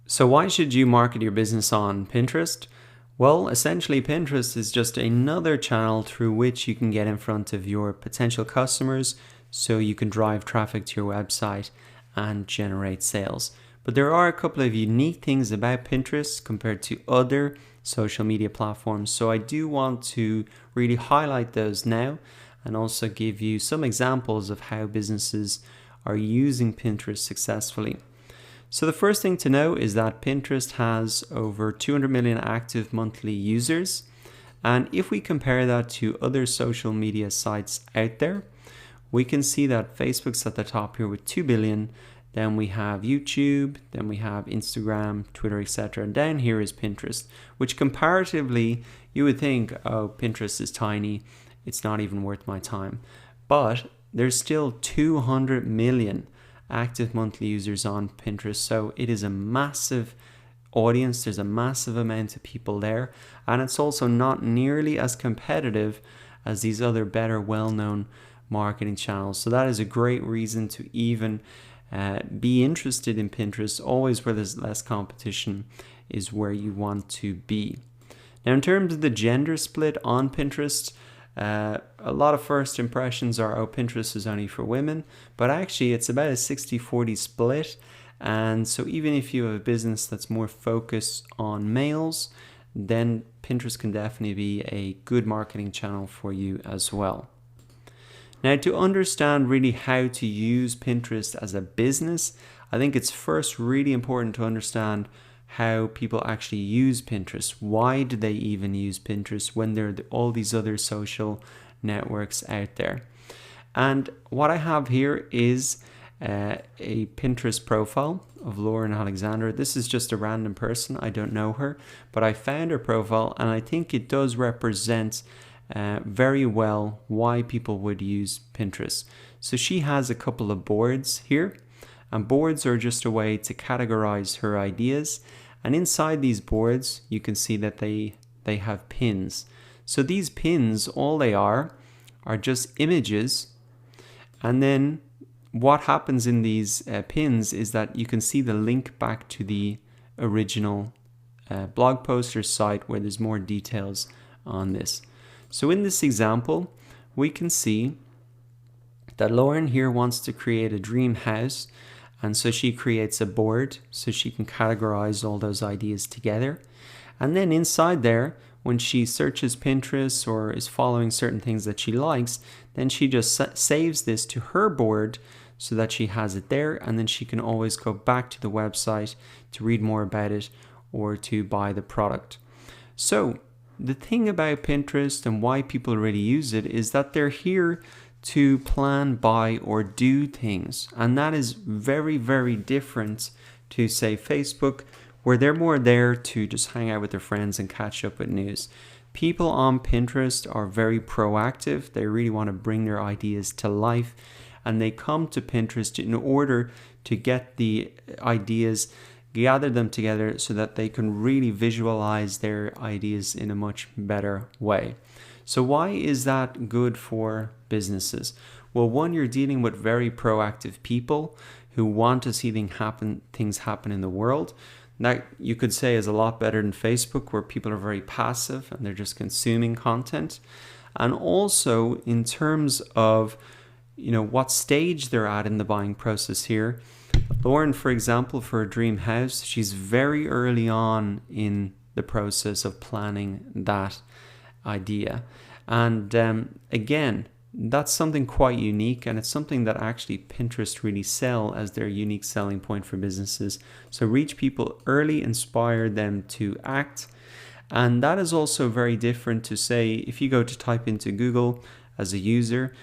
So why should you market your business on Pinterest? Well, essentially Pinterest is just another channel through which you can get in front of your potential customers so you can drive traffic to your website and generate sales. But there are a couple of unique things about Pinterest compared to other social media platforms. So I do want to really highlight those now and also give you some examples of how businesses are using Pinterest successfully. So the first thing to know is that Pinterest has over 200 million active monthly users. And if we compare that to other social media sites out there, we can see that Facebook's at the top here with 2 billion. Then we have YouTube, then we have Instagram, Twitter, etc. And down here is Pinterest, which comparatively you would think, oh, Pinterest is tiny, it's not even worth my time. But there's still 200 million active monthly users on Pinterest. So it is a massive audience. There's a massive amount of people there. And it's also not nearly as competitive as these other better well-known marketing channels. So that is a great reason to even be interested in Pinterest. Always where there's less competition is where you want to be. Now, in terms of the gender split on Pinterest, a lot of first impressions are, oh, Pinterest is only for women, but actually it's about a 60-40 split. And so even if you have a business that's more focused on males, then Pinterest can definitely be a good marketing channel for you as well. Now, to understand really how to use Pinterest as a business, I think it's first really important to understand how people actually use Pinterest. Why do they even use Pinterest when there are all these other social networks out there? And what I have here is a Pinterest profile of Lauren Alexander. This is just a random person. I don't know her, but I found her profile and I think it does represent very well why people would use Pinterest. So she has a couple of boards here. And boards are just a way to categorize her ideas. And inside these boards, you can see that they have pins. So these pins, all they are just images. And then what happens in these pins is that you can see the link back to the original blog post or site where there's more details on this. So in this example, we can see that Lauren here wants to create a dream house. And so she creates a board so she can categorize all those ideas together. And then inside there, when she searches Pinterest or is following certain things that she likes, then she just saves this to her board so that she has it there. And then she can always go back to the website to read more about it or to buy the product. So the thing about Pinterest and why people really use it is that they're here to plan, buy, or do things. And that is very, very different to, say, Facebook, where they're more there to just hang out with their friends and catch up with news. People on Pinterest are very proactive. They really want to bring their ideas to life. And they come to Pinterest in order to get the ideas, gather them together so that they can really visualize their ideas in a much better way. So why is that good for businesses? Well, one, you're dealing with very proactive people who want to see things happen in the world. That you could say is a lot better than Facebook, where people are very passive and they're just consuming content. And also in terms of, what stage they're at in the buying process here. Lauren, for example, for a dream house, she's very early on in the process of planning that idea. And again, that's something quite unique, and it's something that actually Pinterest really sell as their unique selling point for businesses. So reach people early, inspire them to act. And that is also very different to, say, if you go to type into Google as a user,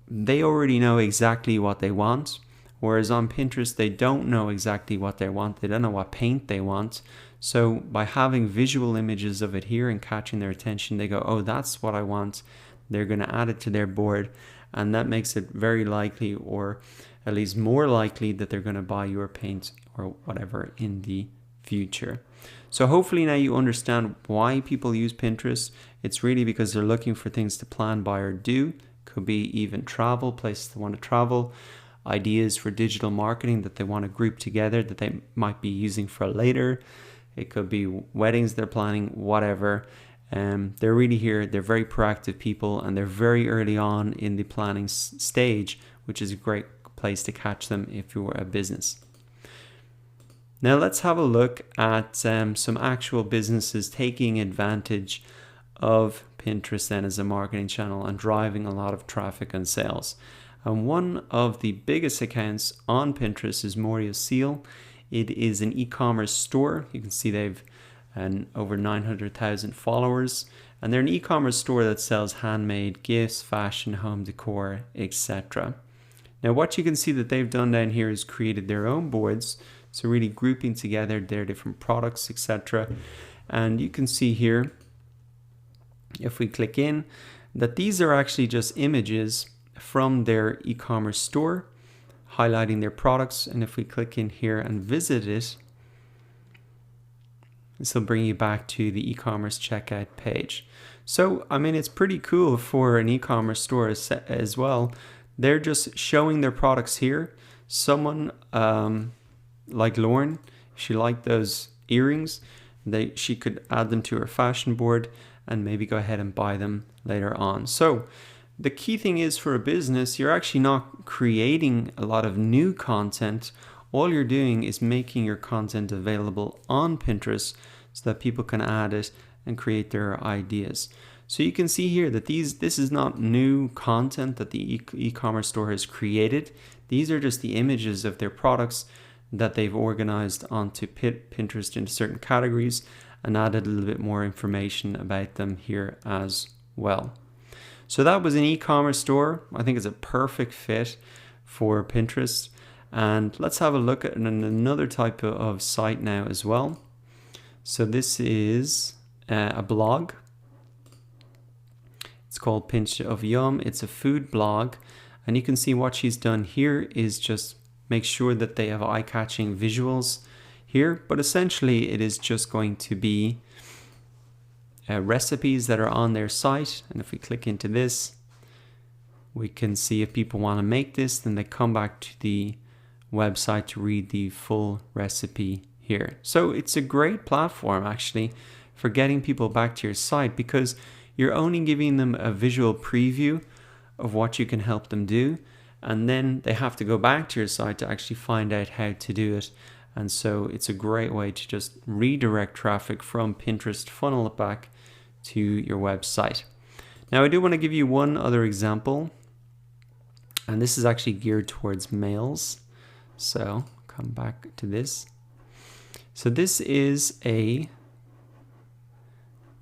they already know exactly what they want. Whereas on Pinterest, they don't know exactly what they want. They don't know what paint they want. So by having visual images of it here and catching their attention, they go, oh, that's what I want. They're going to add it to their board. And that makes it very likely, or at least more likely, that they're going to buy your paint or whatever in the future. So hopefully now you understand why people use Pinterest. It's really because they're looking for things to plan, buy, or do. Could be even travel, places they want to travel. ideas for digital marketing that they want to group together that they might be using for later. It could be weddings they're planning, whatever. They're really here. They're very proactive people, and they're very early on in the planning stage, which is a great place to catch them if you're a business. Now let's have a look at some actual businesses taking advantage of Pinterest then as a marketing channel and driving a lot of traffic and sales. And one of the biggest accounts on Pinterest is Moria Seal. It is an e-commerce store. You can see they've over 900,000 followers, and they're an e-commerce store that sells handmade gifts, fashion, home decor, etc. Now what you can see that they've done down here is created their own boards, so really grouping together their different products, etc. And you can see here, if we click in, that these are actually just images from their e-commerce store highlighting their products. And if we click in here and visit it, this will bring you back to the e-commerce checkout page. So, I mean, it's pretty cool for an e-commerce store as well. They're just showing their products here. Someone like Lauren, if she liked those earrings, she could add them to her fashion board and maybe go ahead and buy them later on. So the key thing is, for a business, you're actually not creating a lot of new content. All you're doing is making your content available on Pinterest so that people can add it and create their ideas. So you can see here that this is not new content that the e-commerce store has created. These are just the images of their products that they've organized onto Pinterest into certain categories and added a little bit more information about them here as well. So that was an e-commerce store. I think it's a perfect fit for Pinterest. And let's have a look at another type of site now as well. So this is a blog. It's called Pinch of Yum. It's a food blog. And you can see what she's done here is just make sure that they have eye-catching visuals here. But essentially it is just going to be recipes that are on their site. And if we click into this, we can see if people want to make this, then they come back to the website to read the full recipe here. So it's a great platform actually for getting people back to your site, because you're only giving them a visual preview of what you can help them do, and then they have to go back to your site to actually find out how to do it. And so it's a great way to just redirect traffic from Pinterest, funnel it back to your website. Now I do want to give you one other example, and this is actually geared towards males. So come back to this. So this is a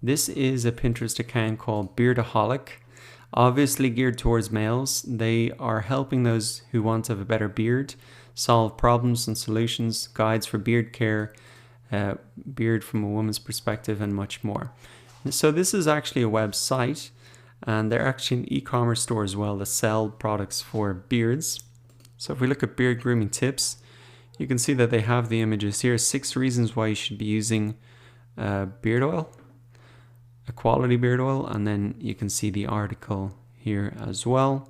Pinterest account called Beardaholic, obviously geared towards males. They are helping those who want to have a better beard, solve problems and solutions, guides for beard care, beard from a woman's perspective, and much more. So this is actually a website, and they're actually an e-commerce store as well that sell products for beards. So if we look at beard grooming tips, you can see that they have the images here. 6 reasons why you should be using beard oil, a quality beard oil, and then you can see the article here as well,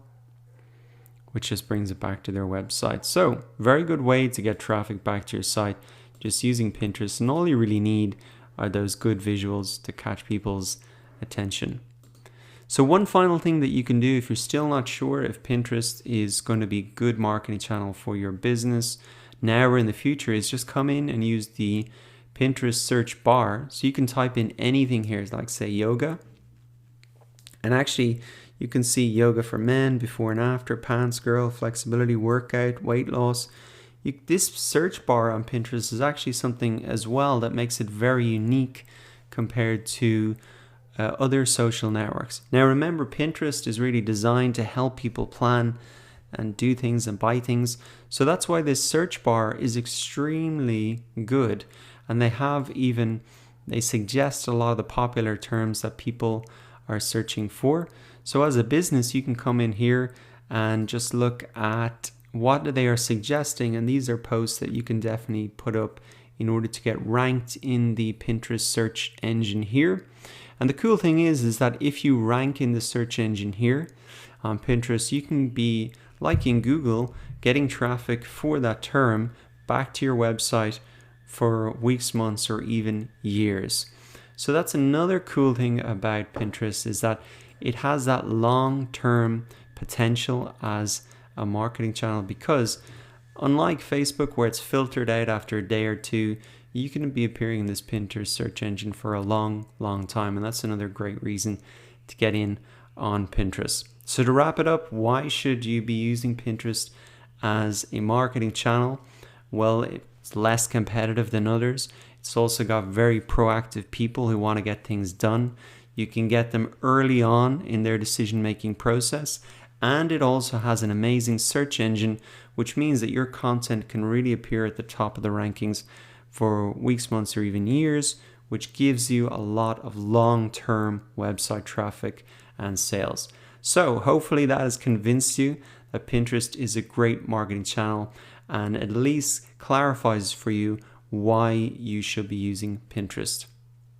which just brings it back to their website. So very good way to get traffic back to your site, just using Pinterest, and all you really need are those good visuals to catch people's attention. So one final thing that you can do if you're still not sure if Pinterest is going to be a good marketing channel for your business now or in the future is just come in and use the Pinterest search bar. So you can type in anything here, like say yoga, and actually you can see yoga for men, before and after, pants girl, flexibility, workout, weight loss. This search bar on Pinterest is actually something as well that makes it very unique compared to other social networks. Now remember, Pinterest is really designed to help people plan and do things and buy things. So that's why this search bar is extremely good. And they suggest a lot of the popular terms that people are searching for. So as a business, you can come in here and just look at what they are suggesting. And these are posts that you can definitely put up in order to get ranked in the Pinterest search engine here. And the cool thing is that if you rank in the search engine here on Pinterest, you can be, like in Google, getting traffic for that term back to your website for weeks, months, or even years. So that's another cool thing about Pinterest, is that it has that long-term potential as a marketing channel, because unlike Facebook, where it's filtered out after a day or two, you can be appearing in this Pinterest search engine for a long time, and that's another great reason to get in on Pinterest. So to wrap it up, why should you be using Pinterest as a marketing channel? Well, it's less competitive than others. It's also got very proactive people who want to get things done. You can get them early on in their decision-making process, and it also has an amazing search engine, which means that your content can really appear at the top of the rankings for weeks, months, or even years, which gives you a lot of long-term website traffic and sales. So hopefully that has convinced you that Pinterest is a great marketing channel, and at least clarifies for you why you should be using Pinterest.